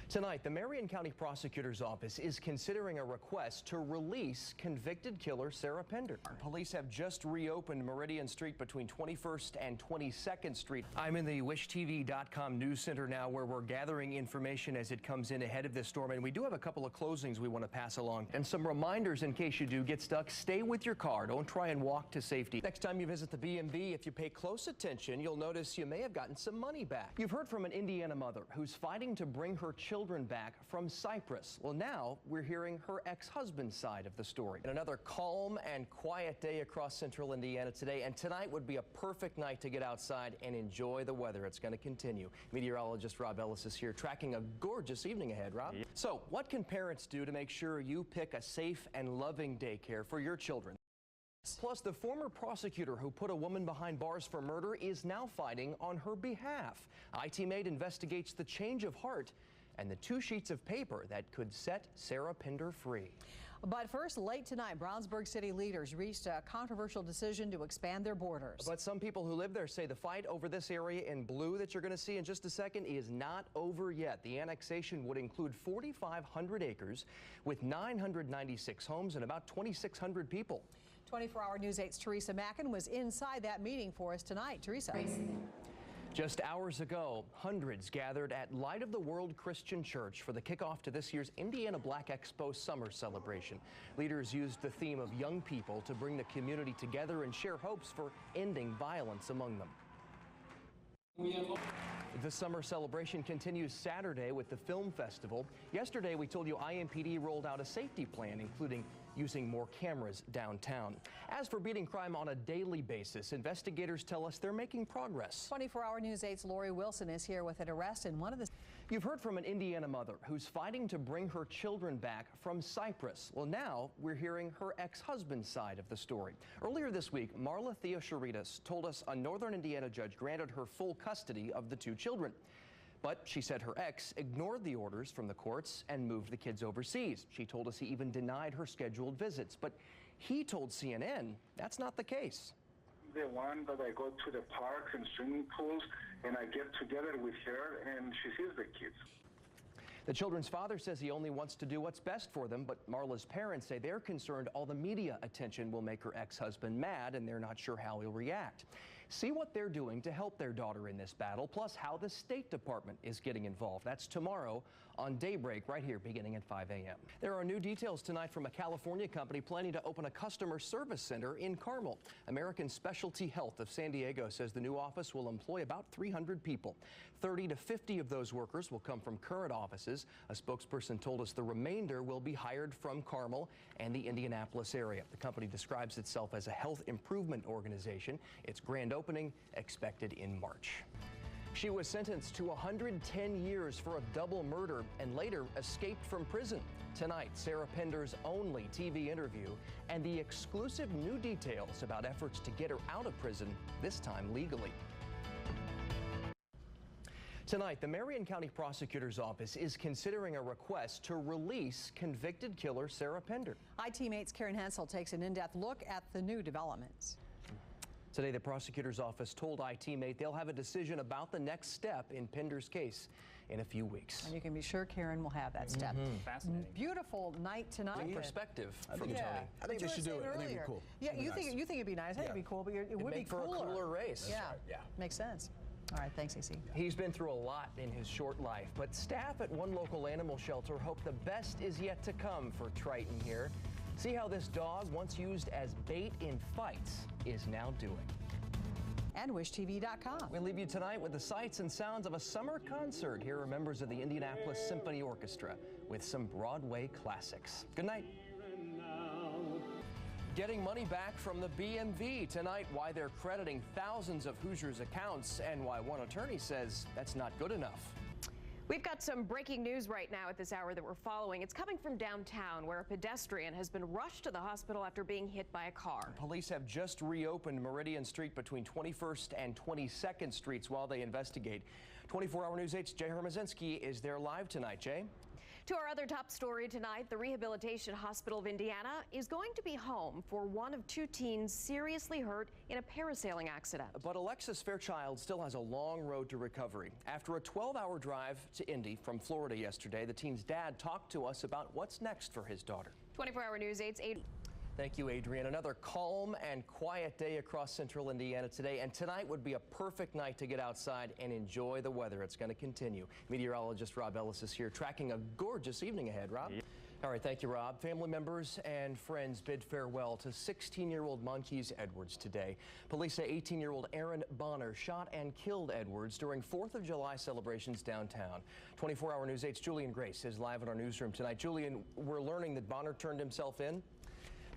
Tonight, the Marion County Prosecutor's Office is considering a request to release convicted killer Sarah Pender. Police have just reopened Meridian Street between 21st and 22nd Street. I'm in the WishTV.com news center now, where we're gathering information as it comes in ahead of this storm. And we do have a couple of closings we want to pass along and some reminders in case you do get stuck. Stay with your car. Don't try and walk to safety. Next time you visit the BMV, if you pay close attention, you'll notice you may have gotten some money back. You've heard from an Indiana mother who's fighting to bring her children back from Cyprus. Well, now we're hearing her ex-husband's side of the story. And another calm and quiet day across central Indiana today, and tonight would be a perfect night to get outside and enjoy the weather. It's going to continue. Meteorologist Rob Ellis is here tracking a gorgeous evening ahead. Rob? Yeah. So what can parents do to make sure you pick a safe and loving daycare for your children? Plus, the former prosecutor who put a woman behind bars for murder is now fighting on her behalf. IT-Mate investigates the change of heart and the 2 sheets of paper that could set Sarah Pender free. But first, late tonight, Brownsburg city leaders reached a controversial decision to expand their borders. But some people who live there say the fight over this area in blue that you're going to see in just a second is not over yet. The annexation would include 4,500 acres with 996 homes and about 2,600 people. 24-hour News 8's Teresa Mackin was inside that meeting for us tonight. Teresa. Just hours ago, hundreds gathered at Light of the World Christian Church for the kickoff to this year's Indiana Black Expo Summer Celebration. Leaders used the theme of young people to bring the community together and share hopes for ending violence among them. The summer celebration continues Saturday with the film festival. Yesterday, we told you IMPD rolled out a safety plan, including using more cameras downtown. As for beating crime on a daily basis, investigators tell us they're making progress. 24-hour News 8's Lori Wilson is here with an arrest in one of the... You've heard from an Indiana mother who's fighting to bring her children back from Cyprus. Well, now we're hearing her ex-husband's side of the story. Earlier this week, Marla Theosharides told us a northern Indiana judge granted her full custody of the 2 children. But she said her ex ignored the orders from the courts and moved the kids overseas. She told us he even denied her scheduled visits. But he told CNN that's not the case. The one that I go to the parks and swimming pools and I get together with her and she sees the kids. The children's father says he only wants to do what's best for them, but Marla's parents say they're concerned all the media attention will make her ex-husband mad, and they're not sure how he'll react. See what they're doing to help their daughter in this battle, plus how the State Department is getting involved. That's tomorrow on Daybreak, right here, beginning at 5 a.m. There are new details tonight from a California company planning to open a customer service center in Carmel. American Specialty Health of San Diego says the new office will employ about 300 people. 30 to 50 of those workers will come from current offices. A spokesperson told us the remainder will be hired from Carmel and the Indianapolis area. The company describes itself as a health improvement organization. Its grand opening expected in March. She was sentenced to 110 years for a double murder and later escaped from prison. Tonight, Sarah Pender's only TV interview and the exclusive new details about efforts to get her out of prison, this time legally. Tonight, the Marion County Prosecutor's Office is considering a request to release convicted killer Sarah Pender. IT-Mate's Karen Hensel takes an in-depth look at the new developments. Today, the prosecutor's office told IT-Mate they'll have a decision about the next step in Pender's case in a few weeks. And you can be sure Karen will have that step. Fascinating. Beautiful night tonight. Good perspective from Tony. I think they should do it. I think it'd be cool. Yeah, you think it'd be nice. I think it'd be cool, but it would be for cooler. a cooler race. Yeah. Right, yeah. Makes sense. All right, thanks, AC. He's been through a lot in his short life, but staff at one local animal shelter hope the best is yet to come for Triton here. See how this dog, once used as bait in fights, is now doing. And WishTV.com. We leave you tonight with the sights and sounds of a summer concert. Here are members of the Indianapolis Symphony Orchestra with some Broadway classics. Good night. Getting money back from the BMV tonight, why they're crediting thousands of Hoosiers' accounts and why one attorney says that's not good enough. We've got some breaking news right now at this hour that we're following. It's coming from downtown, where a pedestrian has been rushed to the hospital after being hit by a car. Police have just reopened Meridian Street between 21st and 22nd Streets while they investigate. 24-hour News 8's Jay Hermazinski is there live tonight. Jay? To our other top story tonight, the Rehabilitation Hospital of Indiana is going to be home for one of two teens seriously hurt in a parasailing accident. But Alexis Fairchild still has a long road to recovery. After a 12-hour drive to Indy from Florida yesterday, the teen's dad talked to us about what's next for his daughter. 24-hour News 8's Adrian. Thank you, Adrian. Another calm and quiet day across central Indiana today, and tonight would be a perfect night to get outside and enjoy the weather. It's going to continue. Meteorologist Rob Ellis is here tracking a gorgeous evening ahead. Rob? Yeah. All right, thank you, Rob. Family members and friends bid farewell to 16-year-old Monkeys Edwards today. Police say 18-year-old Aaron Bonner shot and killed Edwards during 4th of July celebrations downtown. 24-hour News 8's Julian Grace is live in our newsroom tonight. Julian, we're learning that Bonner turned himself in.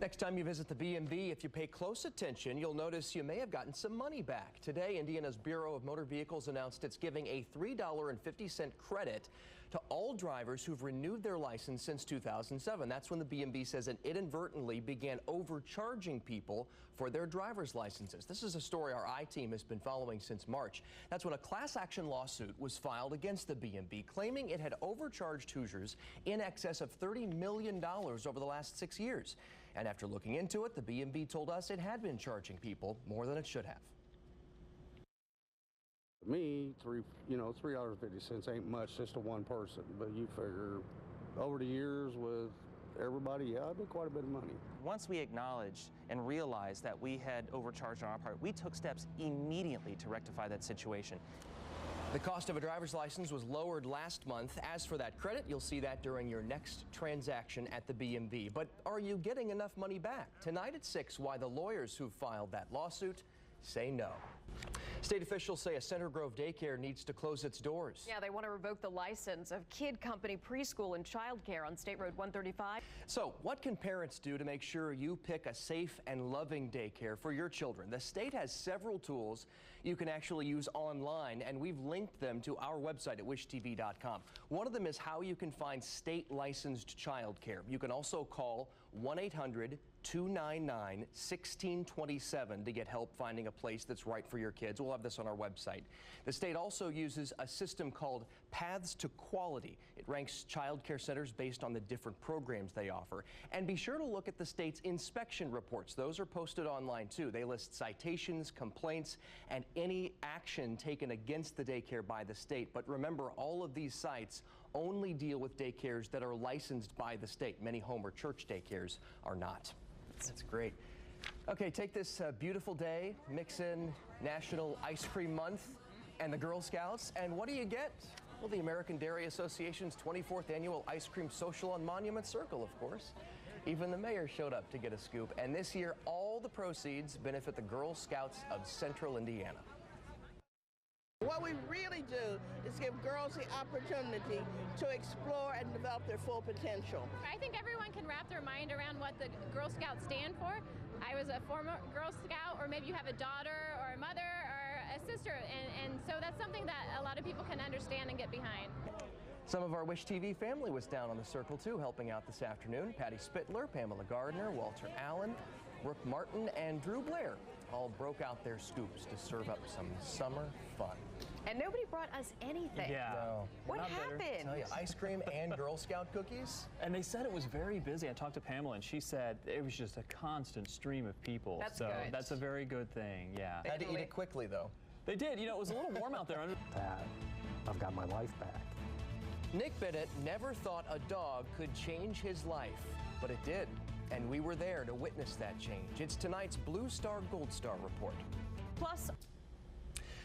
Next time you visit the B&B, if you pay close attention, you'll notice you may have gotten some money back. Today, Indiana's Bureau of Motor Vehicles announced it's giving a $3.50 credit to all drivers who've renewed their license since 2007. That's when the B&B says it inadvertently began overcharging people for their driver's licenses. This is a story our I-team has been following since March. That's when a class action lawsuit was filed against the B&B, claiming it had overcharged Hoosiers in excess of $30 million over the last 6 years. And after looking into it, the B&B told us it had been charging people more than it should have. Me, $3.50 ain't much just to one person, but you figure over the years with everybody, yeah, it'd be quite a bit of money. Once we acknowledged and realized that we had overcharged on our part, we took steps immediately to rectify that situation. The cost of a driver's license was lowered last month. As for that credit, you'll see that during your next transaction at the B&B. But are you getting enough money back? Tonight at 6, why the lawyers who filed that lawsuit say no. State officials say a Center Grove daycare needs to close its doors. Yeah, they want to revoke the license of Kid Company Preschool and Child Care on State Road 135. So what can parents do to make sure you pick a safe and loving daycare for your children? The state has several tools you can actually use online, and we've linked them to our website at wishtv.com. One of them is how you can find state-licensed child care. You can also call 1-800-299-1627 to get help finding a place that's right for your kids. We'll have this on our website. The state also uses a system called Paths to Quality. It ranks child care centers based on the different programs they offer. And be sure to look at the state's inspection reports. Those are posted online too. They list citations, complaints, and any action taken against the daycare by the state. But remember, all of these sites only deal with daycares that are licensed by the state. Many home or church daycares are not. That's great. Okay, take this beautiful day, mix in National Ice Cream Month and the Girl Scouts, and what do you get? Well, the American Dairy Association's 24th annual ice cream social on Monument Circle, of course. Even the mayor showed up to get a scoop, and this year all the proceeds benefit the Girl Scouts of Central Indiana. What we really do is give girls the opportunity to explore and develop their full potential. I think everyone can wrap their mind around what the Girl Scouts stand for. I was a former Girl Scout, or maybe you have a daughter or a mother or a sister, and so that's something that a lot of people can understand and get behind. Some of our Wish TV family was down on the circle too, helping out this afternoon. Patty Spittler, Pamela Gardner, Walter Allen, Brooke Martin, and Drew Blair all broke out their scoops to serve up some summer fun. And nobody brought us anything. Yeah. No. What happened? I tell you, ice cream and Girl Scout cookies. And they said it was very busy. I talked to Pamela, and she said it was just a constant stream of people. That's so good. That's a very good thing, yeah. Had to eat it quickly, though. They did. You know, it was a little warm out there. That I've got my life back. Nick Bennett never thought a dog could change his life, but it did. And we were there to witness that change. It's tonight's Blue Star Gold Star report. Plus,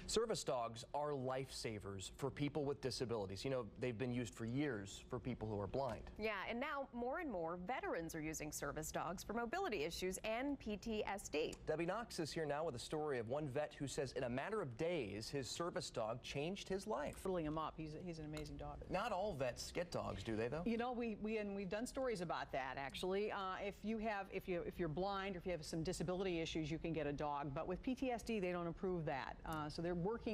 service dogs are lifesavers for people with disabilities. You know, they've been used for years for people who are blind. yeah, and now more and more veterans are using service dogs for mobility issues and PTSD. Debbie Knox is here now with a story of one vet who says in a matter of days, his service dog changed his life. Pulling him up. He's an amazing dog. Not all vets get dogs, do they, though? You know, we've done stories about that actually. If you're blind or if you have some disability issues, you can get a dog. But with PTSD, they don't approve that. So they're working